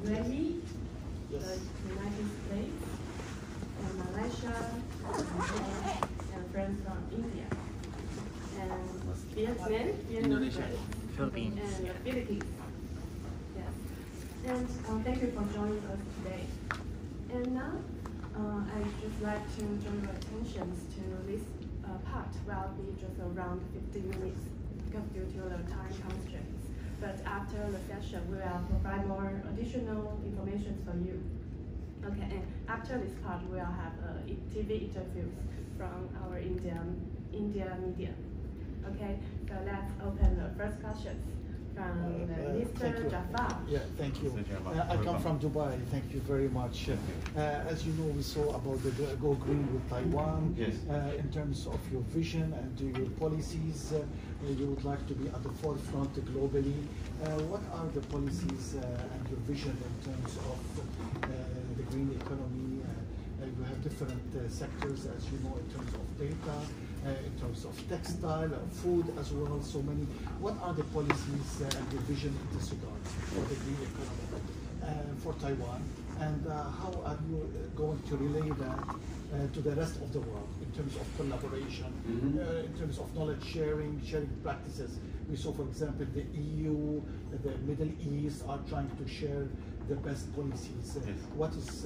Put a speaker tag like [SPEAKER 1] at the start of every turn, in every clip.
[SPEAKER 1] UAE,
[SPEAKER 2] Yes.
[SPEAKER 1] the United States, and Malaysia, and friends from India, and Vietnam,
[SPEAKER 3] Indonesia, Philippines.
[SPEAKER 1] and the Philippines. Yes. And thank you for joining us today. And now, I'd just like to draw your attention to this part will be just around 15 minutes because due to the time constraints. But after the session, we will provide more additional information for you. Okay, and after this part, we'll have TV interviews from our India media. Okay, so let's open the first questions from Mr. Jafar.
[SPEAKER 2] Yeah, thank you. I come from Dubai. Thank you very much. As you know, we saw about the Go Green with Taiwan.
[SPEAKER 4] Yes.
[SPEAKER 2] In terms of your vision and your policies, you would like to be at the forefront globally. What are the policies and your vision in terms of the green economy? You have different sectors, as you know, in terms of data, in terms of textile, food as well, so many. What are the policies and the vision in this regard for the green economy for Taiwan? And how are you going to relay that to the rest of the world in terms of collaboration, in terms of knowledge sharing practices? We saw, for example, the EU, the Middle East are trying to share the best policies.
[SPEAKER 4] Yes.
[SPEAKER 2] What does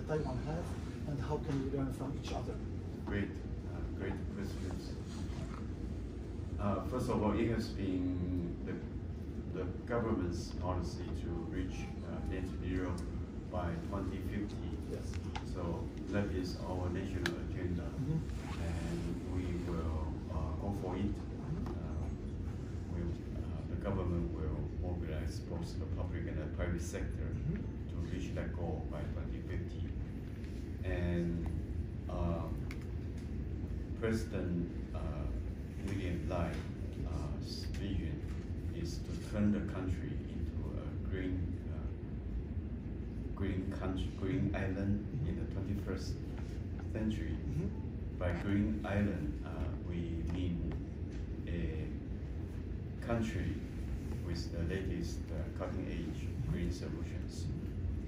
[SPEAKER 2] Taiwan have, and how can we learn from each other?
[SPEAKER 4] Great questions. First of all, it has been the government's policy to reach net zero by 2050.
[SPEAKER 2] Yes.
[SPEAKER 4] So that is our national agenda, and we will go for it. The government will mobilize both the public and the private sector to reach that goal by 2050. And President William Lai's vision is to turn the country into a green island in the 21st century. By green island, we mean a country with the latest cutting-edge green solutions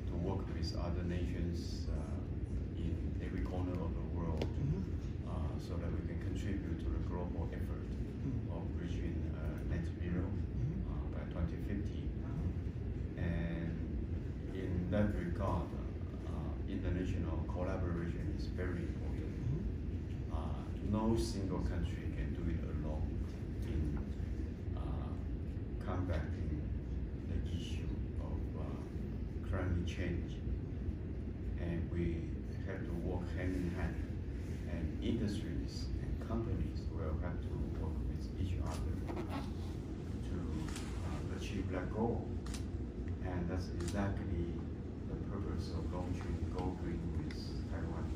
[SPEAKER 4] to work with other nations in every corner of the world, so that we can contribute to the global effort of reaching net zero by 2050. And in that regard, international collaboration is very important. No single country can do it alone in combating the issue of climate change. And we have to work hand in hand, and industries and companies will have to work with each other to achieve that goal. And that's exactly the purpose of launching Go Green with Taiwan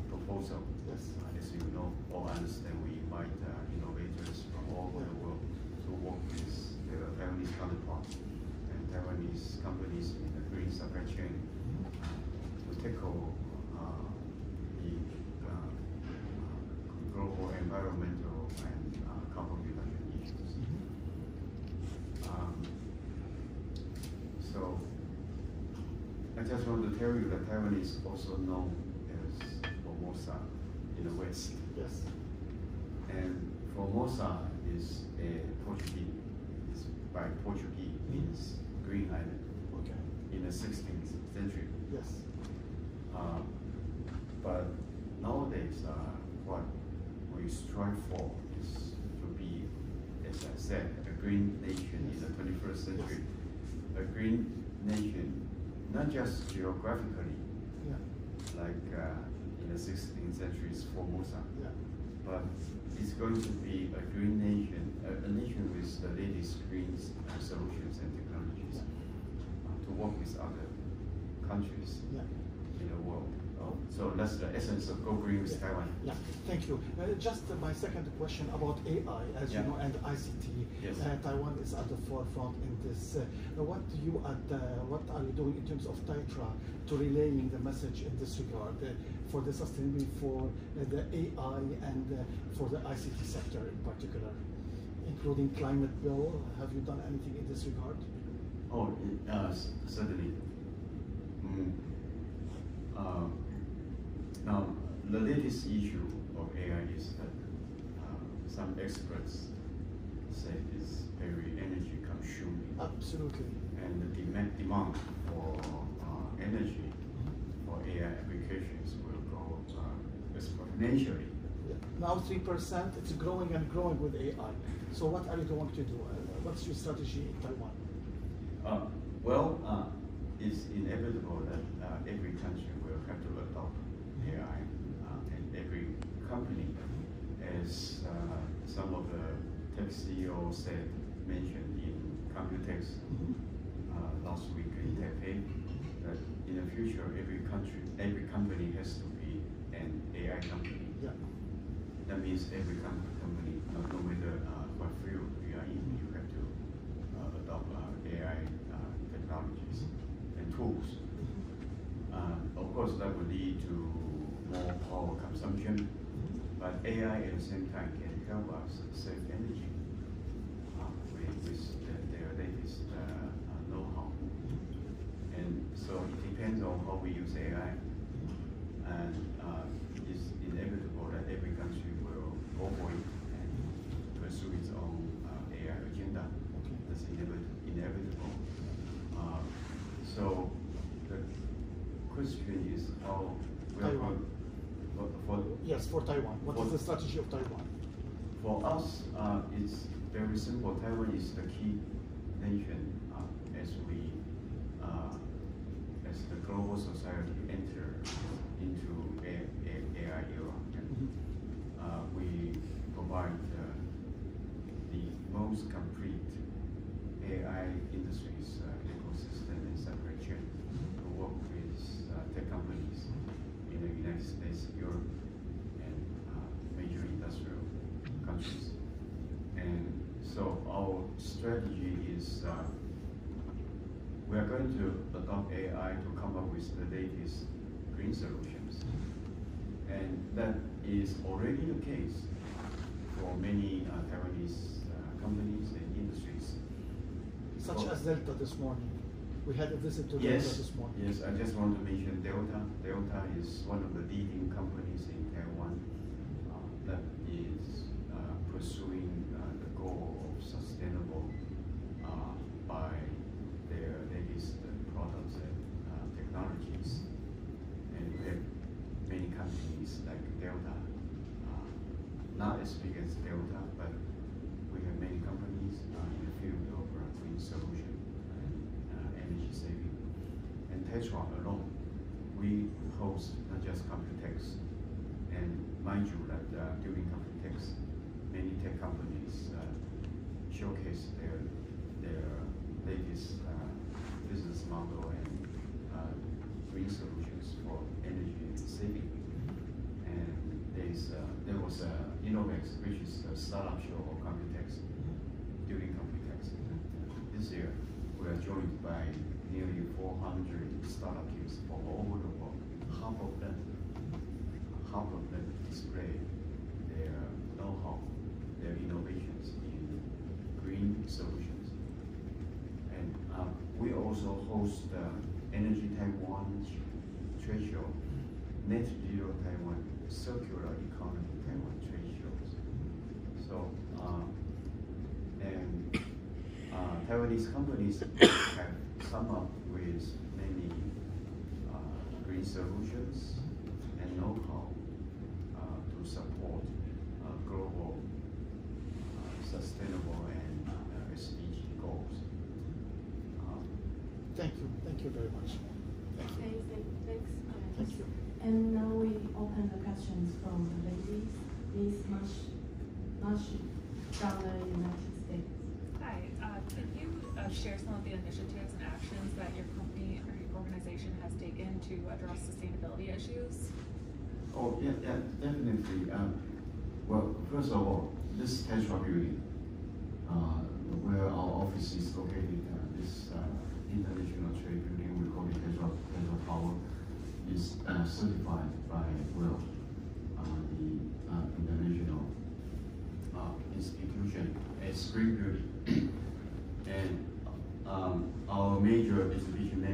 [SPEAKER 4] proposal.
[SPEAKER 2] Yes.
[SPEAKER 4] As you know or understand, we invite innovators from all over the world to work with their Taiwanese counterparts and Taiwanese companies in the green supply chain to tackle the global environmental and carbon reduction issues. So I just want to tell you that Taiwan is also known as Formosa in the West.
[SPEAKER 2] Yes.
[SPEAKER 4] And Formosa is a Portuguese, by Portuguese means green island.
[SPEAKER 2] Okay.
[SPEAKER 4] In the 16th century.
[SPEAKER 2] Yes.
[SPEAKER 4] But nowadays, what we strive for is to be, as I said, a green nation in the 21st century. A green nation, not just geographically, like in the 16th century's Formosa, but it's going to be a green nation, a nation with the latest green solutions and technologies to work with other countries in the world. So that's the essence of Go Green with Taiwan.
[SPEAKER 2] Yeah, thank you. Just my second question about AI, as you know, and ICT.
[SPEAKER 4] Yes.
[SPEAKER 2] Taiwan is at the forefront in this. What are you doing in terms of TAITRA to relaying the message in this regard for the sustainability for the AI and for the ICT sector in particular, including climate bill? Have you done anything in this regard?
[SPEAKER 4] Oh, certainly. Now, the latest issue of AI is that some experts say it's very energy consuming.
[SPEAKER 2] Absolutely.
[SPEAKER 4] And the demand for energy for AI applications will go exponentially.
[SPEAKER 2] Now 3%, it's growing and growing with AI. So what are you going to do? What's your strategy in Taiwan?
[SPEAKER 4] It's inevitable that every country will have to adopt AI, and every company, as some of the tech CEOs mentioned in Computex last week in Taipei, that in the future every company has to be an AI company.
[SPEAKER 2] Yeah.
[SPEAKER 4] That means every company, no matter what field you are in, you have to adopt AI technologies and tools. Of course, that will lead to more power consumption, but AI at the same time can help us save energy with their latest know-how. And so it depends on how we use AI, and it's inevitable that every country will go for it and pursue its own AI agenda. That's inevitable. So the question is how
[SPEAKER 2] Taiwan. Yes, for Taiwan. What is the strategy of Taiwan?
[SPEAKER 4] For us, it's very simple. Taiwan is the key nation as the global society enter into AI era. We provide the most complete AI industries ecosystem and supply chain to work with tech companies in the United States, Europe, and major industrial countries. And so our strategy is we are going to adopt AI to come up with the latest green solutions. And that is already the case for many Taiwanese companies and industries.
[SPEAKER 2] Such as Delta this morning. We had a visit to
[SPEAKER 4] Yes,
[SPEAKER 2] Delta this morning.
[SPEAKER 4] yes, I just want to mention Delta. Delta is one of the leading companies in Taiwan that is pursuing the goal of sustainable by their latest products and technologies. And we have many companies like Delta, not as big as Delta, but we have many companies in the field of green solution and energy saving. And Tetra alone, we host not just Computex, and mind you that during Computex, many tech companies showcase their latest business model and green solutions for energy saving. And there was Innovex, which is a startup show of Computex during Computex. This year, we are joined by nearly 400 startup teams from all over the world. Half of them display their know-how, their innovations in green solutions. And we also host Energy Taiwan trade show, Net Zero Taiwan, Circular Economy Taiwan trade shows. So, Taiwanese companies have come up with many green solutions and know-how to support global sustainable and SDG goals.
[SPEAKER 2] Thank you very much.
[SPEAKER 1] Okay, thanks.
[SPEAKER 2] Thank you.
[SPEAKER 1] And now we open the questions from the ladies. Ms. Mashi from the United States.
[SPEAKER 5] Hi, can you share some of the initiatives and actions that your company or your organization has taken to address sustainability issues?
[SPEAKER 4] Oh, yeah, definitely. Well, first of all, this Tetra building, where our office is located, this international trade building, we call it Tetra Tower, is certified by WELL, the international institution as green building. And our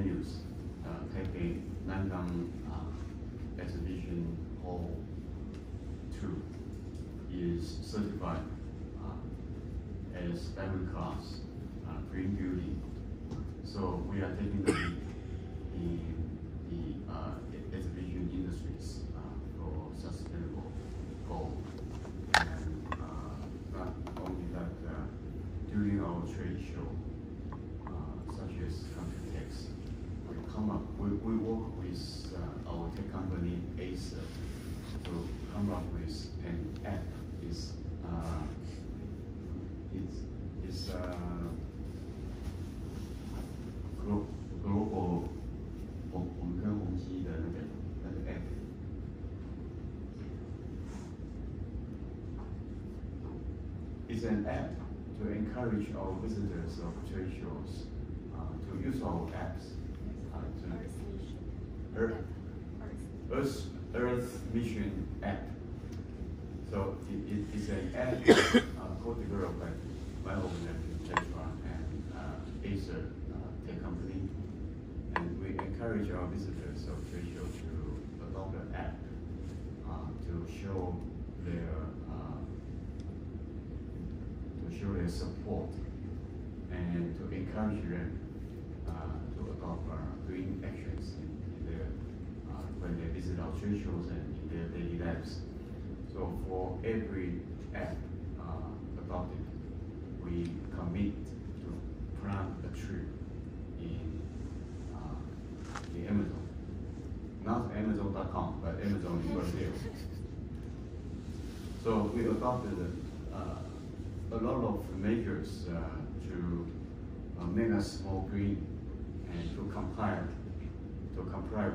[SPEAKER 4] venues, Taipei Nanyang Exhibition Hall 2 is certified as family class, green building. So we are taking the exhibition industries for sustainable goal. And not only that, during our trade show, such as Computex, we work with our tech company Acer to come up with an app. It's global 我们跟宏基的那个 app。It's an app to encourage our visitors of trade shows to use our apps Earth Mission app. So it's an app co-developed by my organization, Tetra, and Acer tech company. And we encourage our visitors of trade show to adopt an app to show their support and to encourage them to adopt green actions in their when they visit our trade shows and in their daily lives. So for every app adopted, we commit to plant a tree in the Amazon. Not Amazon.com, but Amazon in Brazil. So we adopted a lot of measures to make us more green and to comply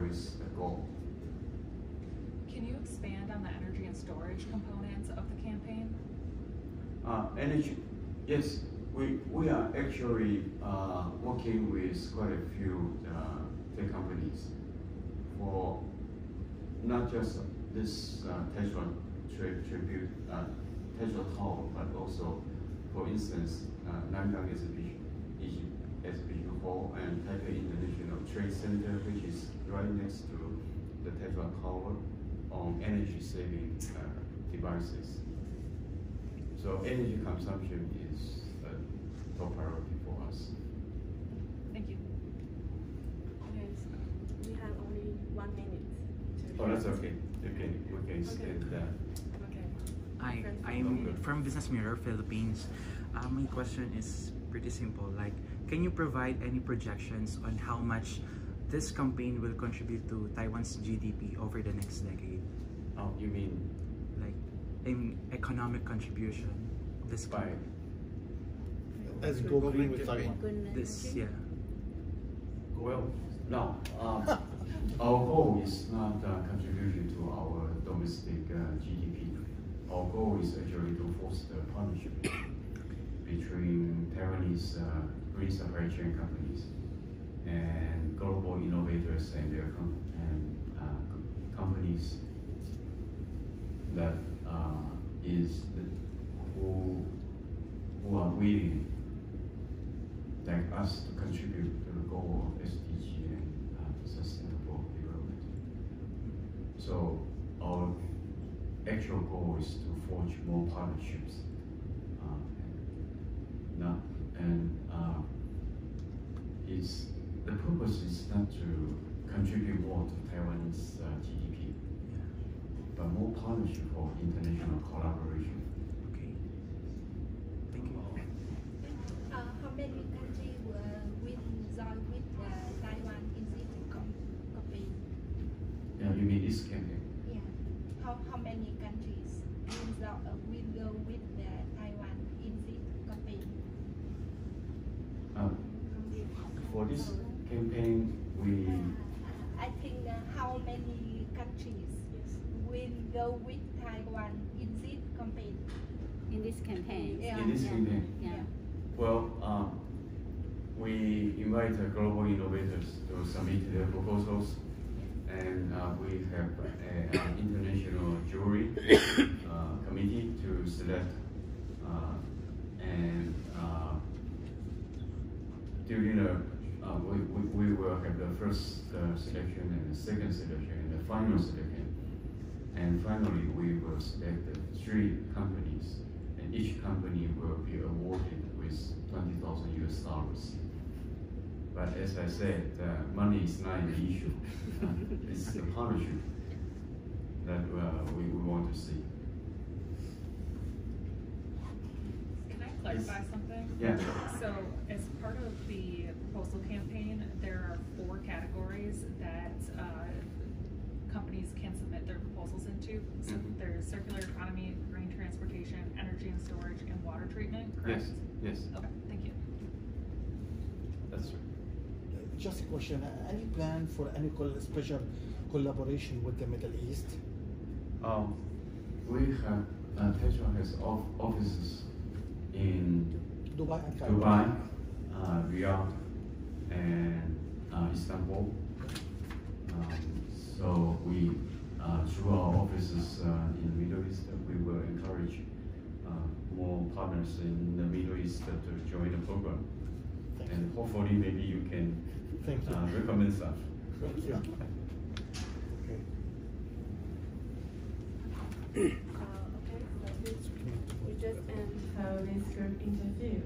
[SPEAKER 4] with the goal.
[SPEAKER 5] Can you expand on the energy and storage components of the campaign?
[SPEAKER 4] Energy, yes. We are actually working with quite a few tech companies for not just this Tetra tribute, Tetra Tower, but also, for instance, Nanyang Exhibition Hall and Taipei International Trade Center, which is right next to the Tetra Tower, on energy-saving devices. So energy consumption is a top priority for us.
[SPEAKER 5] Thank you.
[SPEAKER 1] Okay, so we have only 1 minute.
[SPEAKER 4] Oh, that's okay. We can stand that.
[SPEAKER 1] Okay.
[SPEAKER 3] Hi, I'm from Business Mirror, Philippines. My question is pretty simple. Like, can you provide any projections on how much this campaign will contribute to Taiwan's GDP over the next decade?
[SPEAKER 4] Oh, you mean
[SPEAKER 3] Like, in economic contribution, this
[SPEAKER 4] by?
[SPEAKER 2] As go green with Taiwan.
[SPEAKER 3] this, yeah.
[SPEAKER 4] Well, no. Our goal is not contribution to our domestic GDP. Our goal is actually to foster partnership between Taiwanese green supply chain companies and global innovators and their companies that who are willing, like us, to contribute to the goal of SDG and sustainable development. So our actual goal is to forge more partnerships. The purpose is not to contribute more to Taiwan's GDP, but more partnership for international collaboration.
[SPEAKER 3] Okay. Thank you.
[SPEAKER 6] How many countries will join with Taiwan in this campaign?
[SPEAKER 4] Yeah, you mean this campaign?
[SPEAKER 6] Yeah. How many countries will go with Taiwan in this campaign?
[SPEAKER 4] For this campaign, we
[SPEAKER 6] I think how many countries will go with Taiwan in this campaign?
[SPEAKER 7] In this campaign.
[SPEAKER 6] Yeah.
[SPEAKER 4] in this campaign.
[SPEAKER 7] Yeah.
[SPEAKER 4] Well, we invite global innovators to submit their proposals, and we have an international jury committee to select, and during we will have the first selection and the second selection and the final selection. And finally, we will select 3 companies, and each company will be awarded with $20,000 US. But as I said, money is not an issue. It's the partnership that we want to see.
[SPEAKER 5] Can I clarify something?
[SPEAKER 4] Yeah.
[SPEAKER 5] So as part of the proposal campaign, there are 4 categories that companies can submit their proposals into. So there's circular economy, green transportation, energy and storage, and water treatment, correct?
[SPEAKER 4] Yes.
[SPEAKER 5] Okay, thank you.
[SPEAKER 4] That's right.
[SPEAKER 2] Just a question, any plan for any special collaboration with the Middle East?
[SPEAKER 4] We have, Tetra has offices in
[SPEAKER 2] Dubai and Cairo.
[SPEAKER 4] Dubai, Riyadh, and Istanbul. So we, through our offices in the Middle East, we will encourage more partners in the Middle East to join the program.
[SPEAKER 2] Thank
[SPEAKER 4] And hopefully maybe you can
[SPEAKER 2] Thank you.
[SPEAKER 4] recommend stuff.
[SPEAKER 2] Thank you. Okay.
[SPEAKER 1] Okay, so we just end this group interview.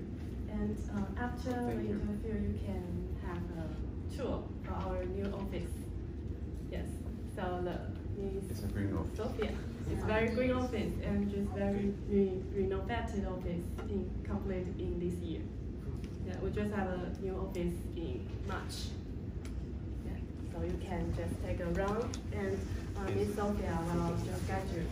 [SPEAKER 1] And after the interview, you can have a tour for our new office. Yes, so
[SPEAKER 4] It's a green office.
[SPEAKER 1] Sophia. It's very green office and just very renovated office completed in this year. Yeah, we just have a new office in March. Yeah, so you can just take a round and Miss Sophia will just guide you.